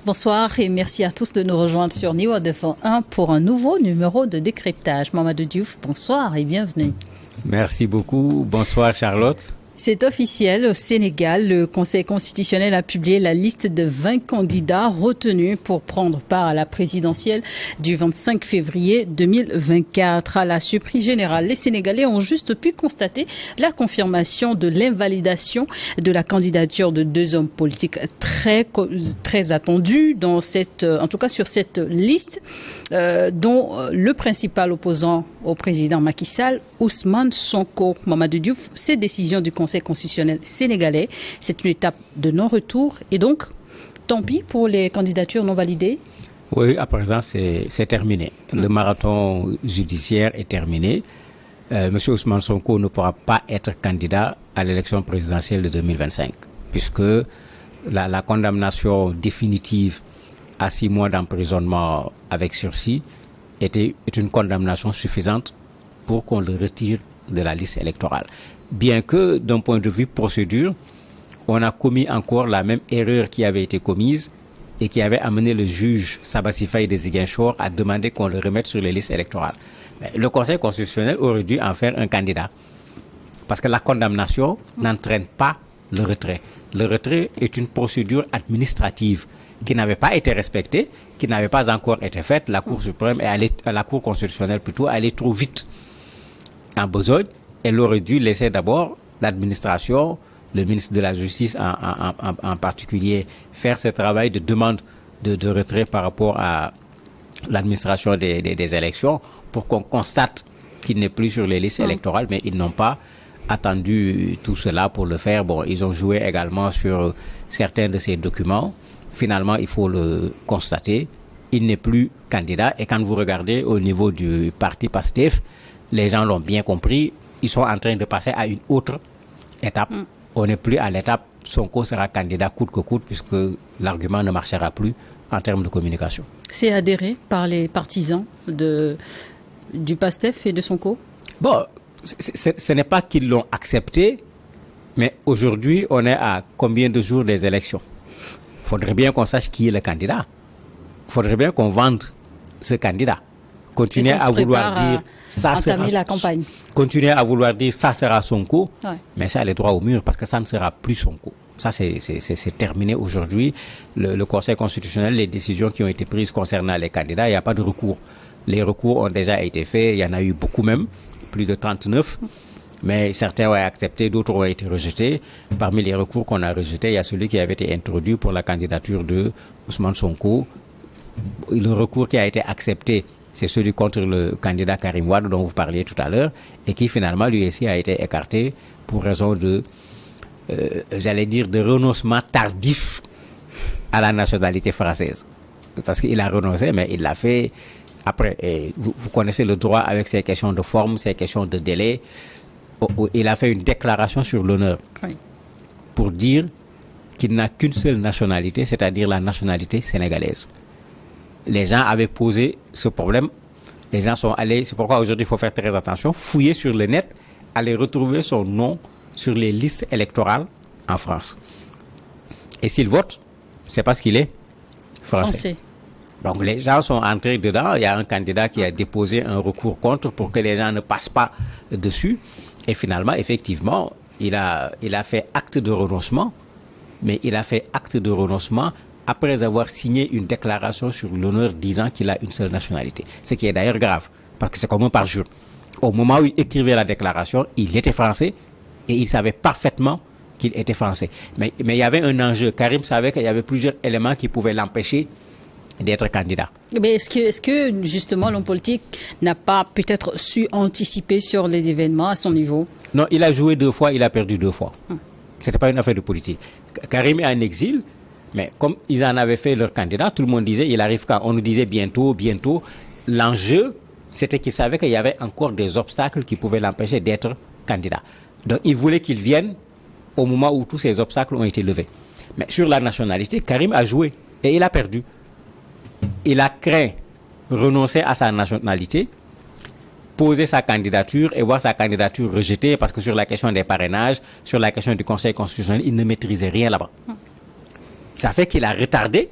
Bonsoir et merci à tous de nous rejoindre sur Niwa Defend 1 pour un nouveau numéro de décryptage. Mamadou Diouf, bonsoir et bienvenue. Merci beaucoup. Bonsoir Charlotte. C'est officiel, au Sénégal, le Conseil constitutionnel a publié la liste de 20 candidats retenus pour prendre part à la présidentielle du 25 février 2024. À la surprise générale, les Sénégalais ont juste pu constater la confirmation de l'invalidation de la candidature de deux hommes politiques très attendus dans en tout cas sur cette liste, dont le principal opposant au président Macky Sall, Ousmane Sonko. Mamadou Diouf, ces décisions du Conseil constitutionnel sénégalais, c'est une étape de non-retour et donc tant pis pour les candidatures non validées. Oui, à présent c'est terminé. Le marathon judiciaire est terminé. Monsieur Ousmane Sonko ne pourra pas être candidat à l'élection présidentielle de 2025 puisque la condamnation définitive à 6 mois d'emprisonnement avec sursis est une condamnation suffisante pour qu'on le retire de la liste électorale. Bien que, d'un point de vue procédure, on a commis encore la même erreur qui avait été commise et qui avait amené le juge Sabassi Faye de Ziguinchor à demander qu'on le remette sur les listes électorales. Mais le Conseil constitutionnel aurait dû en faire un candidat. Parce que la condamnation n'entraîne pas le retrait. Le retrait est une procédure administrative qui n'avait pas été respectée, qui n'avait pas encore été faite. La Cour suprême la Cour constitutionnelle plutôt allait trop vite en besogne. Elle aurait dû laisser d'abord l'administration, le ministre de la Justice en particulier, faire ce travail de demande de retrait par rapport à l'administration des élections pour qu'on constate qu'il n'est plus sur les listes électorales, mais ils n'ont pas attendu tout cela pour le faire. Bon, ils ont joué également sur certains de ces documents. Finalement, il faut le constater, il n'est plus candidat. Et quand vous regardez au niveau du parti PASTEF, les gens l'ont bien compris. Ils sont en train de passer à une autre étape. On n'est plus à l'étape Sonko sera candidat coûte que coûte puisque l'argument ne marchera plus en termes de communication. C'est adhéré par les partisans du PASTEF et de Sonko? Bon, ce n'est pas qu'ils l'ont accepté, mais aujourd'hui, on est à combien de jours des élections? Il faudrait bien qu'on sache qui est le candidat. Il faudrait bien qu'on vende ce candidat. Continuer à vouloir dire ça sera la campagne. Continuer à vouloir dire ça sera Sonko, mais ça, elle est droit au mur parce que ça ne sera plus Sonko. Ça, c'est terminé aujourd'hui. Le Conseil constitutionnel, les décisions qui ont été prises concernant les candidats, il n'y a pas de recours. Les recours ont déjà été faits, il y en a eu beaucoup même, plus de 39. Mais certains ont accepté, d'autres ont été rejetés. Parmi les recours qu'on a rejetés, il y a celui qui avait été introduit pour la candidature de Ousmane Sonko. Le recours qui a été accepté, c'est celui contre le candidat Karim Wade dont vous parliez tout à l'heure et qui finalement lui aussi a été écarté pour raison de, de renoncement tardif à la nationalité française. Parce qu'il a renoncé, mais il l'a fait après. Et vous connaissez le droit avec ses questions de forme, ses questions de délai. Il a fait une déclaration sur l'honneur pour dire qu'il n'a qu'une seule nationalité, c'est-à-dire la nationalité sénégalaise. Les gens avaient posé ce problème. Les gens sont allés, c'est pourquoi aujourd'hui il faut faire très attention, fouiller sur le net, aller retrouver son nom sur les listes électorales en France. Et s'il vote, c'est parce qu'il est français. Donc les gens sont entrés dedans. Il y a un candidat qui a déposé un recours contre pour que les gens ne passent pas dessus. Et finalement, effectivement, il a fait acte de renoncement, mais il a fait acte de renoncement après avoir signé une déclaration sur l'honneur disant qu'il a une seule nationalité. Ce qui est d'ailleurs grave, parce que c'est comme un parjure. Au moment où il écrivait la déclaration, il était français et il savait parfaitement qu'il était français. Mais il y avait un enjeu. Karim savait qu'il y avait plusieurs éléments qui pouvaient l'empêcher d'être candidat. Mais est-ce que justement l'homme politique n'a pas peut-être su anticiper sur les événements à son niveau? Non, il a joué 2 fois, il a perdu 2 fois. C'était pas une affaire de politique. Karim est en exil. Mais comme ils en avaient fait leur candidat, tout le monde disait, il arrive quand on nous disait bientôt. L'enjeu, c'était qu'ils savaient qu'il y avait encore des obstacles qui pouvaient l'empêcher d'être candidat. Donc, ils voulaient qu'il vienne au moment où tous ces obstacles ont été levés. Mais sur la nationalité, Karim a joué et il a perdu. Il a craint renoncer à sa nationalité, poser sa candidature et voir sa candidature rejetée parce que sur la question des parrainages, sur la question du Conseil constitutionnel, il ne maîtrisait rien là-bas. Ça fait qu'il a retardé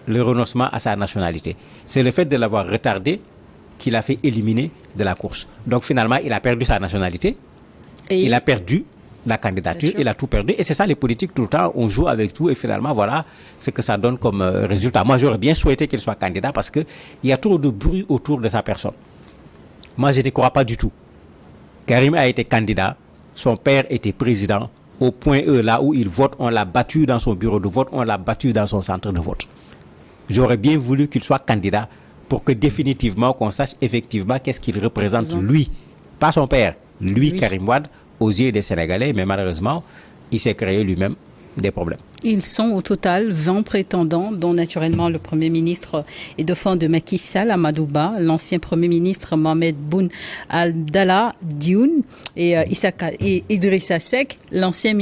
le renoncement à sa nationalité. C'est le fait de l'avoir retardé qui l'a fait éliminer de la course. Donc finalement, il a perdu sa nationalité, il a perdu la candidature, il a tout perdu. Et c'est ça les politiques tout le temps, on joue avec tout et finalement voilà ce que ça donne comme résultat. Moi j'aurais bien souhaité qu'il soit candidat parce qu'il y a trop de bruit autour de sa personne. Moi je n'y crois pas du tout. Karim a été candidat, son père était président, au point E, là où il vote, on l'a battu dans son bureau de vote, on l'a battu dans son centre de vote. J'aurais bien voulu qu'il soit candidat pour que définitivement qu'on sache effectivement qu'est-ce qu'il représente lui, pas son père, lui. Karim Wade, aux yeux des Sénégalais, mais malheureusement, il s'est créé lui-même des problèmes. Ils sont au total 20 prétendants, dont naturellement le Premier ministre et dauphin de Macky Sall, Amadou Ba, l'ancien Premier ministre Mohamed Boun Abdallah Dionne et Idrissa Seck, l'ancien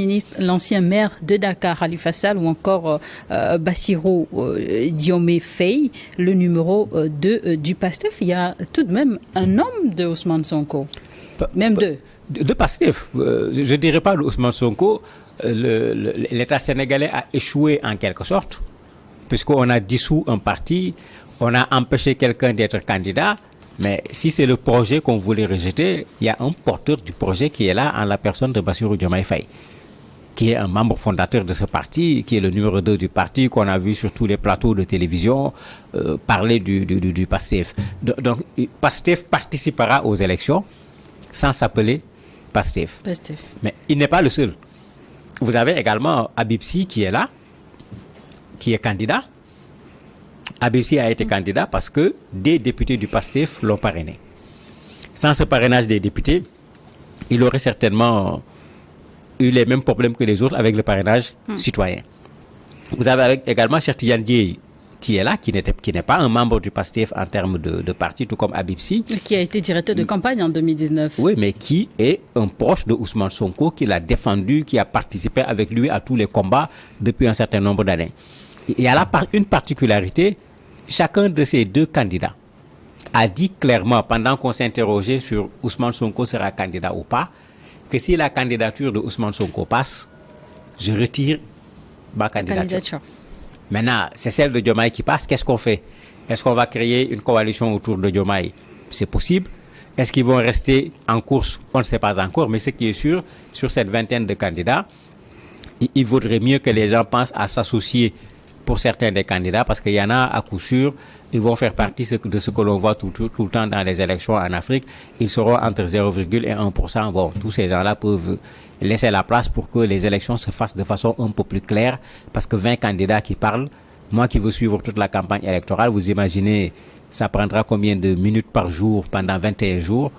maire de Dakar, Khalifa Sall, ou encore Bassirou Diomaye Faye, le numéro 2 du PASTEF. Il y a tout de même un homme de Ousmane Sonko, même deux. De Pastef, je ne dirais pas Ousmane Sonko, l'État sénégalais a échoué en quelque sorte, puisqu'on a dissous un parti, on a empêché quelqu'un d'être candidat, mais si c'est le projet qu'on voulait rejeter, il y a un porteur du projet qui est là en la personne de Bassirou Diomaye Faye, qui est un membre fondateur de ce parti, qui est le numéro 2 du parti, qu'on a vu sur tous les plateaux de télévision parler du PASTEF. Donc PASTEF participera aux élections sans s'appeler PASTEF. Mais il n'est pas le seul. Vous avez également Habib Sy qui est là, qui est candidat. Habib Sy a été candidat parce que des députés du PASTEF l'ont parrainé. Sans ce parrainage des députés, il aurait certainement eu les mêmes problèmes que les autres avec le parrainage citoyen. Vous avez également Cheikh Tidiane Dièye qui est là, qui n'est pas un membre du PASTEF en termes de parti, tout comme Habib Sy. Qui a été directeur de campagne en 2019. Oui, mais qui est un proche de Ousmane Sonko, qui l'a défendu, qui a participé avec lui à tous les combats depuis un certain nombre d'années. Il y a une particularité, chacun de ces deux candidats a dit clairement, pendant qu'on s'interrogeait sur Ousmane Sonko sera candidat ou pas, que si la candidature de Ousmane Sonko passe, je retire ma candidature. Maintenant, c'est celle de Diomaye qui passe. Qu'est-ce qu'on fait? Est-ce qu'on va créer une coalition autour de Diomaye? C'est possible. Est-ce qu'ils vont rester en course? On ne sait pas encore. Mais ce qui est sûr, sur cette vingtaine de candidats, il vaudrait mieux que les gens pensent à s'associer pour certains des candidats, parce qu'il y en a à coup sûr, ils vont faire partie de ce que l'on voit tout le temps dans les élections en Afrique. Ils seront entre 0,1 et 1%. Bon, tous ces gens-là peuvent laisser la place pour que les élections se fassent de façon un peu plus claire, parce que 20 candidats qui parlent, moi qui veux suivre toute la campagne électorale, vous imaginez, ça prendra combien de minutes par jour pendant 21 jours?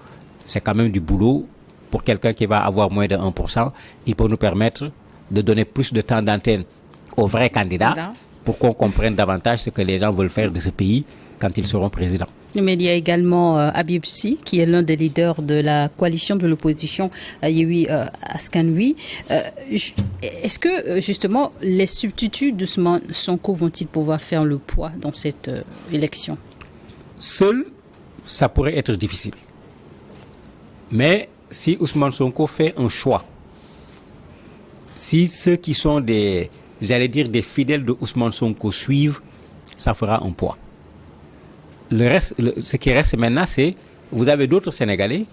C'est quand même du boulot pour quelqu'un qui va avoir moins de 1%. Il peut nous permettre de donner plus de temps d'antenne aux vrais candidats pour qu'on comprenne davantage ce que les gens veulent faire de ce pays quand ils seront présidents. Mais il y a également Habib Sy, qui est l'un des leaders de la coalition de l'opposition Yewwi Askan Wi. Est-ce que, justement, les substituts de Sonko vont-ils pouvoir faire le poids dans cette élection? Seul, ça pourrait être difficile. Mais si Ousmane Sonko fait un choix, si ceux qui sont des fidèles de Ousmane Sonko suivent, ça fera un poids. Le reste, ce qui reste maintenant, c'est vous avez d'autres Sénégalais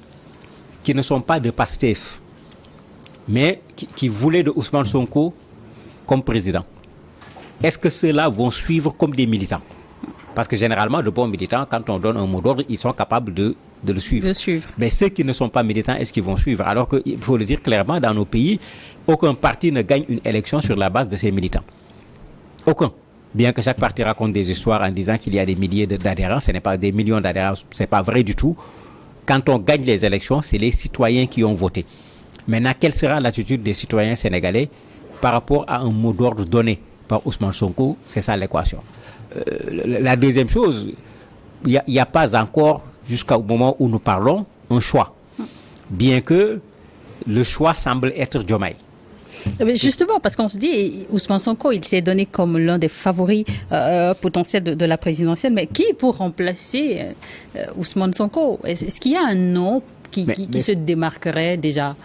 qui ne sont pas de PASTEF, mais qui voulaient de Ousmane Sonko comme président. Est-ce que ceux-là vont suivre comme des militants? Parce que généralement, de bons militants, quand on donne un mot d'ordre, ils sont capables de le suivre. Mais ceux qui ne sont pas militants, est-ce qu'ils vont suivre? Alors qu'il faut le dire clairement, dans nos pays, aucun parti ne gagne une élection sur la base de ses militants. Aucun. Bien que chaque parti raconte des histoires en disant qu'il y a des milliers d'adhérents, ce n'est pas des millions d'adhérents, ce n'est pas vrai du tout. Quand on gagne les élections, c'est les citoyens qui ont voté. Maintenant, quelle sera l'attitude des citoyens sénégalais par rapport à un mot d'ordre donné par Ousmane Sonko? C'est ça l'équation. La deuxième chose, il n'y a pas encore, jusqu'au moment où nous parlons, un choix. Bien que le choix semble être Diomaye. Mais justement, parce qu'on se dit, Ousmane Sonko, il s'est donné comme l'un des favoris potentiels de la présidentielle, mais qui pour remplacer Ousmane Sonko? Est-ce qu'il y a un nom qui se démarquerait déjà?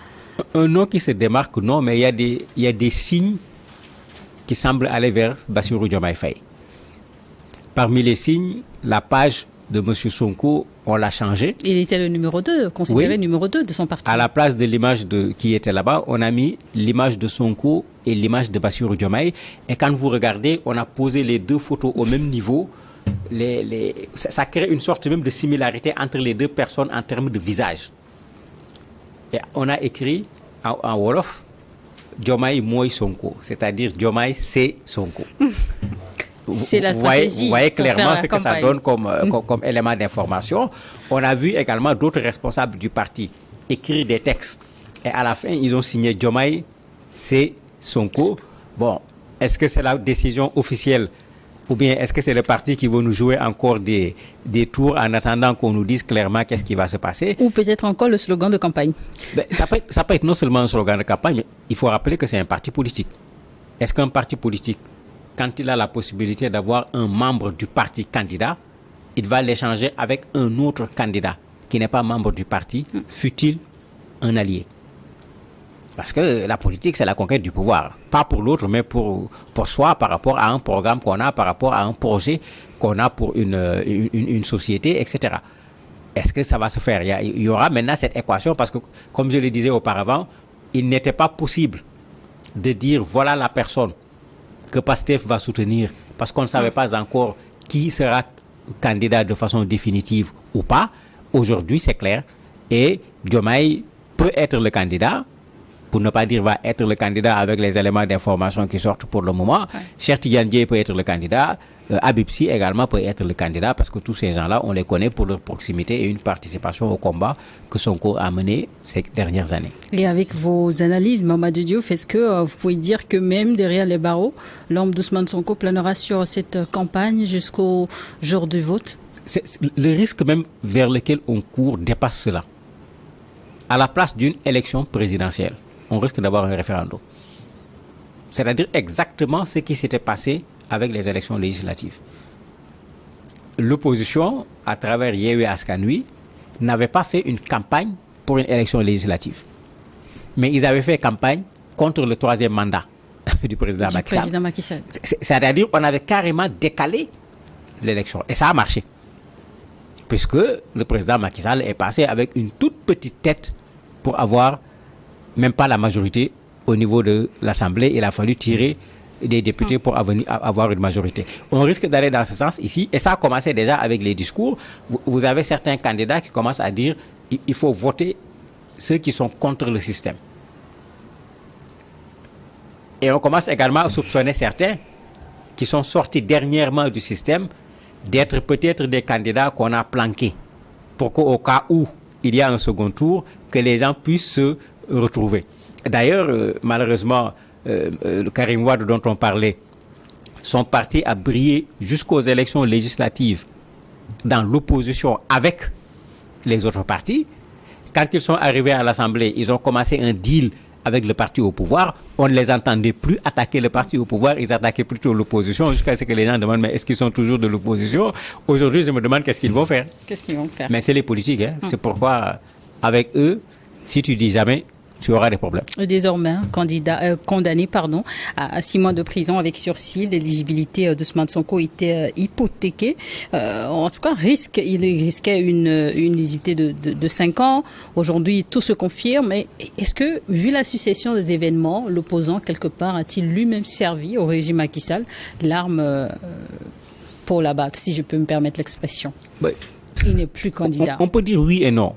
Un nom qui se démarque, non, mais il y a des signes qui semblent aller vers Bassirou Diomaye Faye. Parmi les signes, la page de M. Sonko, on l'a changé. Il était le numéro 2, considéré numéro 2 de son parti. À la place de l'image qui était là-bas, on a mis l'image de Sonko et l'image de Bassirou Diomaye. Et quand vous regardez, on a posé les deux photos au même niveau. Ça crée une sorte même de similarité entre les deux personnes en termes de visage. Et on a écrit en Wolof, Diomaye Moy Sonko, c'est-à-dire Diomaye c'est Sonko. C'est la stratégie. Vous voyez clairement ce que ça donne comme élément d'information. On a vu également d'autres responsables du parti écrire des textes. Et à la fin, ils ont signé Diomaye c'est Sonko. Bon, est-ce que c'est la décision officielle ou bien est-ce que c'est le parti qui va nous jouer encore des tours en attendant qu'on nous dise clairement qu'est-ce qui va se passer? Ou peut-être encore le slogan de campagne. Ça peut être non seulement un slogan de campagne, mais il faut rappeler que c'est un parti politique. Est-ce qu'un parti politique, quand il a la possibilité d'avoir un membre du parti candidat, il va l'échanger avec un autre candidat qui n'est pas membre du parti, fût-il un allié? Parce que la politique, c'est la conquête du pouvoir. Pas pour l'autre, mais pour soi, par rapport à un programme qu'on a, par rapport à un projet qu'on a pour une société, etc. Est-ce que ça va se faire? Il y aura maintenant cette équation parce que, comme je le disais auparavant, il n'était pas possible de dire voilà la personne que PASTEF va soutenir parce qu'on ne savait pas encore qui sera candidat de façon définitive ou pas. Aujourd'hui, c'est clair. Et Diomaye peut être le candidat, pour ne pas dire va être le candidat avec les éléments d'information qui sortent pour le moment. Ouais. Cheikh Tidiane Dièye peut être le candidat. Habib Sy également peut être le candidat parce que tous ces gens-là, on les connaît pour leur proximité et une participation au combat que Sonko a mené ces dernières années. Et avec vos analyses, Mamadou Diouf, est-ce que vous pouvez dire que même derrière les barreaux, l'homme d'Ousmane Sonko planera sur cette campagne jusqu'au jour du vote? Le risque même vers lequel on court dépasse cela. À la place d'une élection présidentielle, on risque d'avoir un référendum. C'est-à-dire exactement ce qui s'était passé avec les élections législatives. L'opposition, à travers Yewwi Askan Wi, n'avait pas fait une campagne pour une élection législative. Mais ils avaient fait campagne contre le troisième mandat du président Macky Sall. C'est-à-dire qu'on avait carrément décalé l'élection. Et ça a marché. Puisque le président Macky Sall est passé avec une toute petite tête pour avoir même pas la majorité au niveau de l'Assemblée. Il a fallu tirer des députés pour avoir une majorité. On risque d'aller dans ce sens ici. Et ça a commencé déjà avec les discours. Vous avez certains candidats qui commencent à dire il faut voter ceux qui sont contre le système. Et on commence également à soupçonner certains qui sont sortis dernièrement du système d'être peut-être des candidats qu'on a planqués pour qu'au cas où il y a un second tour, que les gens puissent se retrouver. D'ailleurs, malheureusement, le Karim Wade dont on parlait, son parti a brillé jusqu'aux élections législatives dans l'opposition avec les autres partis. Quand ils sont arrivés à l'Assemblée, ils ont commencé un deal avec le parti au pouvoir. On ne les entendait plus attaquer le parti au pouvoir, ils attaquaient plutôt l'opposition jusqu'à ce que les gens demandent mais est-ce qu'ils sont toujours de l'opposition? Aujourd'hui, je me demande qu'est-ce qu'ils vont faire. Qu'est-ce qu'ils vont faire? Mais c'est les politiques, hein. C'est pourquoi avec eux, si tu dis jamais, tu auras des problèmes. Désormais, condamné à 6 mois de prison avec sursis, l'éligibilité d'Ousmane Sonko était hypothéquée. En tout cas, il risquait une éligibilité de 5 ans. Aujourd'hui, tout se confirme. Mais est-ce que, vu la succession des événements, l'opposant, quelque part, a-t-il lui-même servi au régime Macky Sall l'arme pour l'abattre, si je peux me permettre l'expression? Il n'est plus candidat. On peut dire oui et non.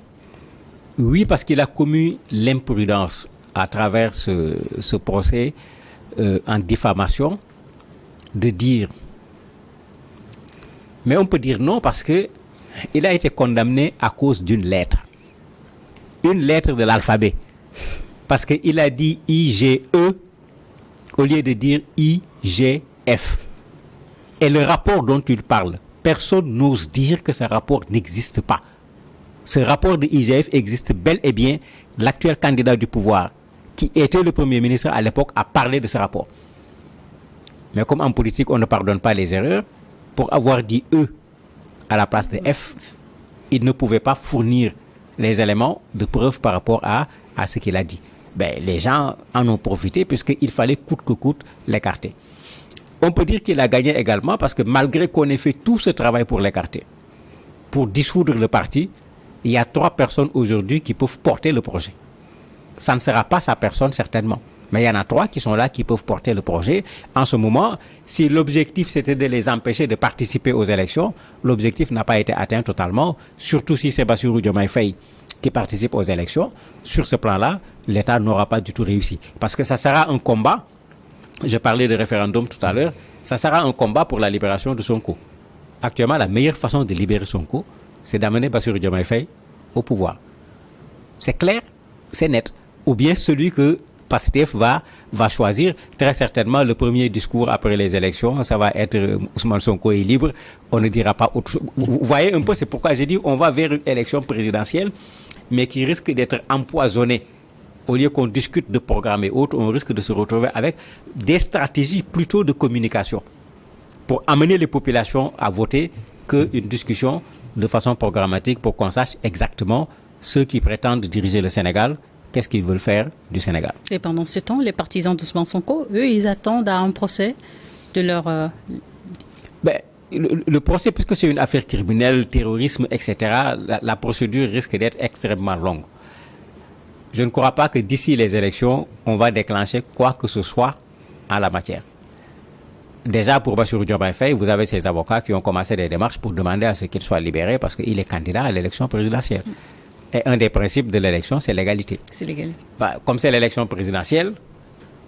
Oui, parce qu'il a commis l'imprudence à travers ce procès en diffamation de dire. Mais on peut dire non parce que il a été condamné à cause d'une lettre. Une lettre de l'alphabet. Parce qu'il a dit IGE au lieu de dire IGF. Et le rapport dont il parle, personne n'ose dire que ce rapport n'existe pas. Ce rapport de IGF existe bel et bien. L'actuel candidat du pouvoir, qui était le Premier ministre à l'époque, a parlé de ce rapport. Mais comme en politique, on ne pardonne pas les erreurs, pour avoir dit E à la place de F, il ne pouvait pas fournir les éléments de preuve par rapport à ce qu'il a dit. Les gens en ont profité puisqu'il fallait coûte que coûte l'écarter. On peut dire qu'il a gagné également parce que malgré qu'on ait fait tout ce travail pour l'écarter, pour dissoudre le parti, il y a 3 personnes aujourd'hui qui peuvent porter le projet. Ça ne sera pas sa personne certainement. Mais il y en a 3 qui sont là, qui peuvent porter le projet. En ce moment, si l'objectif c'était de les empêcher de participer aux élections, l'objectif n'a pas été atteint totalement, surtout si c'est Bassirou Diomaye Faye qui participe aux élections. Sur ce plan-là, l'État n'aura pas du tout réussi. Parce que ça sera un combat, je parlais de référendum tout à l'heure, ça sera un combat pour la libération de Sonko. Actuellement, la meilleure façon de libérer Sonko, c'est d'amener Bassirou Diomaye Faye au pouvoir. C'est clair, c'est net. Ou bien celui que Pastef va choisir. Très certainement, le premier discours après les élections, ça va être Ousmane Sonko est libre. On ne dira pas autre chose. Vous voyez un peu, c'est pourquoi j'ai dit on va vers une élection présidentielle, mais qui risque d'être empoisonnée. Au lieu qu'on discute de programmes et autres, on risque de se retrouver avec des stratégies plutôt de communication pour amener les populations à voter qu'une discussion de façon programmatique pour qu'on sache exactement ceux qui prétendent diriger le Sénégal, qu'est-ce qu'ils veulent faire du Sénégal. Et pendant ce temps, les partisans d'Ousmane Sonko, eux, ils attendent à un procès de leur... Le procès, puisque c'est une affaire criminelle, terrorisme, etc., la procédure risque d'être extrêmement longue. Je ne crois pas que d'ici les élections, on va déclencher quoi que ce soit en la matière. Déjà, pour Bassirou Diomaye Faye, vous avez ses avocats qui ont commencé des démarches pour demander à ce qu'il soit libéré parce qu'il est candidat à l'élection présidentielle. Et un des principes de l'élection, c'est l'égalité. C'est légal. Comme c'est l'élection présidentielle,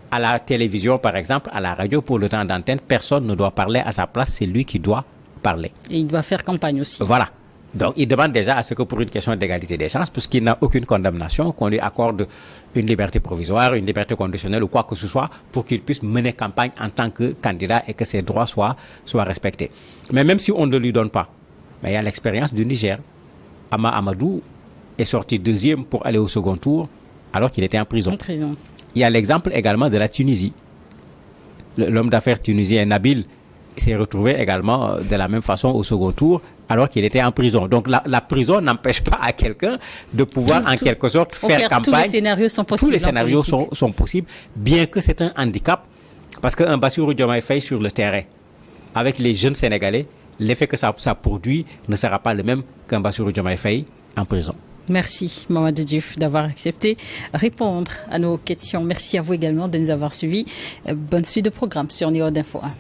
à la télévision, par exemple, à la radio, pour le temps d'antenne, personne ne doit parler à sa place, c'est lui qui doit parler. Et il doit faire campagne aussi. Voilà. Donc, il demande déjà à ce que pour une question d'égalité des chances, puisqu'il n'a aucune condamnation, qu'on lui accorde une liberté provisoire, une liberté conditionnelle ou quoi que ce soit, pour qu'il puisse mener campagne en tant que candidat et que ses droits soient respectés. Mais même si on ne lui donne pas, mais il y a l'expérience du Niger. Ama Amadou est sorti 2e pour aller au second tour alors qu'il était en prison. Il y a l'exemple également de la Tunisie. L'homme d'affaires tunisien Nabil s'est retrouvé également de la même façon au second tour alors qu'il était en prison. Donc la prison n'empêche pas à quelqu'un de pouvoir en quelque sorte faire campagne. Tous les scénarios sont possibles. Tous les scénarios sont possibles, bien que c'est un handicap, parce qu'un Bassirou Diomaye Faye sur le terrain, avec les jeunes Sénégalais, l'effet que ça produit ne sera pas le même qu'un Bassirou Diomaye Faye en prison. Merci Mamadou Diouf d'avoir accepté répondre à nos questions. Merci à vous également de nous avoir suivis. Bonne suite de programme sur Neo d'Info 1.